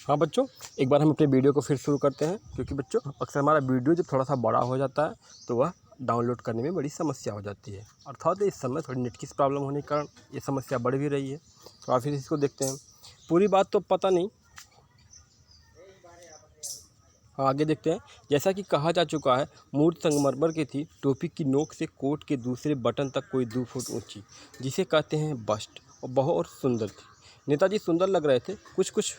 हाँ बच्चों, एक बार हम अपने वीडियो को फिर शुरू करते हैं, क्योंकि बच्चों अक्सर हमारा वीडियो जब थोड़ा सा बड़ा हो जाता है तो वह डाउनलोड करने में बड़ी समस्या हो जाती है। अर्थात इस समय थोड़ी नेट की प्रॉब्लम होने के कारण ये समस्या बढ़ भी रही है। तो फिर इसको देखते हैं, पूरी बात तो पता नहीं। हाँ, आगे देखते हैं। जैसा कि कहा जा चुका है, मूर्ति संगमरमर की थी, टोपी की नोक से कोट के दूसरे बटन तक कोई 2 फुट ऊंची, जिसे कहते हैं बस्ट, और बहुत सुंदर थी। नेताजी सुंदर लग रहे थे, कुछ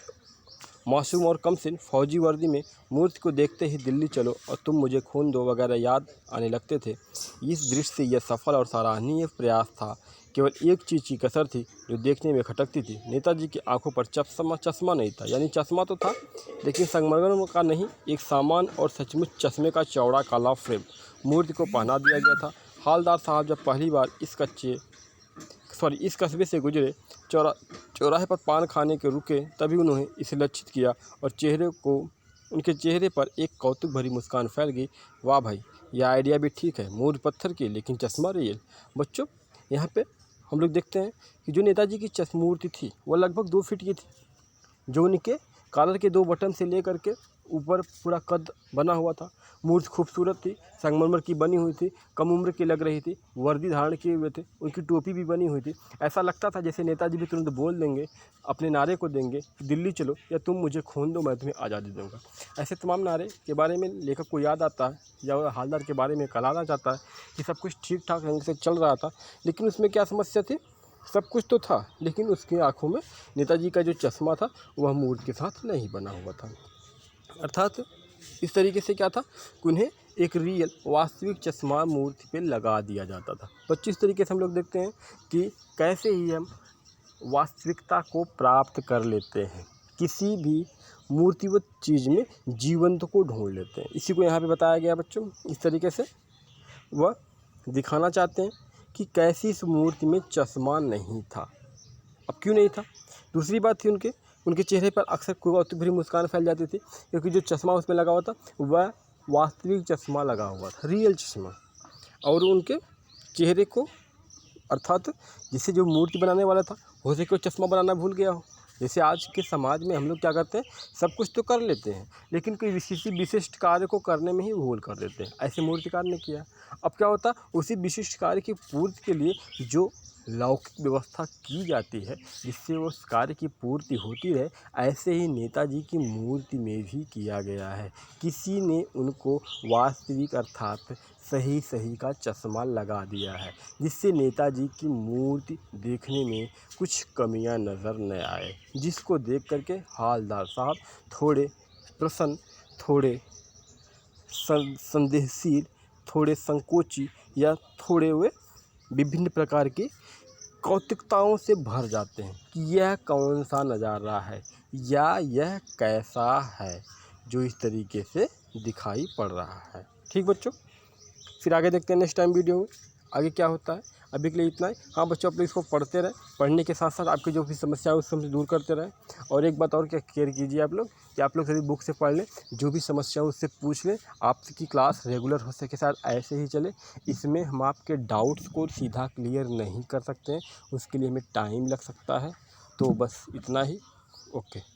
मासूम और कमसिन फौजी वर्दी में मूर्ति को देखते ही दिल्ली चलो और तुम मुझे खून दो वगैरह याद आने लगते थे। इस दृश्य से यह सफल और सराहनीय प्रयास था। केवल एक चीज़ की कसर थी जो देखने में खटकती थी। नेताजी की आंखों पर चश्मा नहीं था, यानी चश्मा तो था लेकिन संगमरमर का नहीं, एक सामान और सचमुच चश्मे का चौड़ा काला फ्रेम मूर्ति को पहना दिया गया था। हालदार साहब जब पहली बार इस कस्बे से गुजरे, चौराहे पर पान खाने के रुके, तभी उन्होंने इसे लक्षित किया और उनके चेहरे पर एक कौतुक भरी मुस्कान फैल गई। वाह भाई, यह आइडिया भी ठीक है, मूर्ति पत्थर की लेकिन चश्मा रियल। बच्चों, यहाँ पे हम लोग देखते हैं कि जो नेताजी की मूर्ति थी वह लगभग 2 फीट की थी। जो उनके कॉलर के 2 बटन से लेकर के ऊपर पूरा कद बना हुआ था। मूर्ति खूबसूरत थी, संगमरमर की बनी हुई थी, कम उम्र की लग रही थी, वर्दी धारण किए हुए थे, उनकी टोपी भी बनी हुई थी। ऐसा लगता था जैसे नेताजी भी तुरंत बोल देंगे, अपने नारे को देंगे, दिल्ली चलो या तुम मुझे खून दो, मैं तुम्हें आज़ादी दूंगा। ऐसे तमाम नारे के बारे में लेखक को याद आता है या हालदार के बारे में कहलाना चाहता है कि सब कुछ ठीक ठाक ढंग से चल रहा था। लेकिन उसमें क्या समस्या थी? सब कुछ तो था लेकिन उसकी आंखों में नेताजी का जो चश्मा था वह मूर्ति के साथ नहीं बना हुआ था। अर्थात इस तरीके से क्या था कि उन्हें एक रियल वास्तविक चश्मा मूर्ति पे लगा दिया जाता था। तो इस तरीके से हम लोग देखते हैं कि कैसे ही हम वास्तविकता को प्राप्त कर लेते हैं, किसी भी मूर्तिवत चीज़ में जीवंत को ढूंढ लेते हैं। इसी को यहाँ पे बताया गया बच्चों। इस तरीके से वह दिखाना चाहते हैं कि कैसी इस मूर्ति में चश्मा नहीं था। अब क्यों नहीं था? दूसरी बात थी उनके चेहरे पर अक्सर कौतुक भरी मुस्कान फैल जाती थी, क्योंकि जो चश्मा उसमें लगा हुआ था वह वास्तविक चश्मा लगा हुआ था, रियल चश्मा। और उनके चेहरे को, अर्थात जिसे जो मूर्ति बनाने वाला था, हो सके वो चश्मा बनाना भूल गया हो। जैसे आज के समाज में हम लोग क्या करते हैं, सब कुछ तो कर लेते हैं लेकिन कोई किसी विशिष्ट कार्य को करने में ही भूल कर देते हैं। ऐसे मूर्तिकार ने किया। अब क्या होता, उसी विशिष्ट कार्य की पूर्ति के लिए जो लौकिक व्यवस्था की जाती है जिससे उस कार्य की पूर्ति होती रहे, ऐसे ही नेताजी की मूर्ति में भी किया गया है। किसी ने उनको वास्तविक अर्थात सही का चश्मा लगा दिया है, जिससे नेताजी की मूर्ति देखने में कुछ कमियां नज़र न आए, जिसको देख करके हालदार साहब थोड़े प्रसन्न, थोड़े संदेहशील, थोड़े संकोची या थोड़े वे विभिन्न प्रकार की कौतुकताओं से भर जाते हैं कि यह कौन सा नज़ारा है या यह कैसा है जो इस तरीके से दिखाई पड़ रहा है। ठीक बच्चों, फिर आगे देखते हैं नेक्स्ट टाइम वीडियो में आगे क्या होता है। अभी के लिए इतना ही। हाँ बच्चों, आप लोग इसको पढ़ते रहें, पढ़ने के साथ साथ आपकी जो भी समस्या है उसको दूर करते रहें। और एक बात और क्या केयर कीजिए आप लोग कि आप लोग सभी बुक से पढ़ लें, जो भी समस्या है उससे पूछ लें। आपकी क्लास रेगुलर हो सके साथ ऐसे ही चले। इसमें हम आपके डाउट्स को सीधा क्लियर नहीं कर सकते हैं, उसके लिए हमें टाइम लग सकता है। तो बस इतना ही। ओके।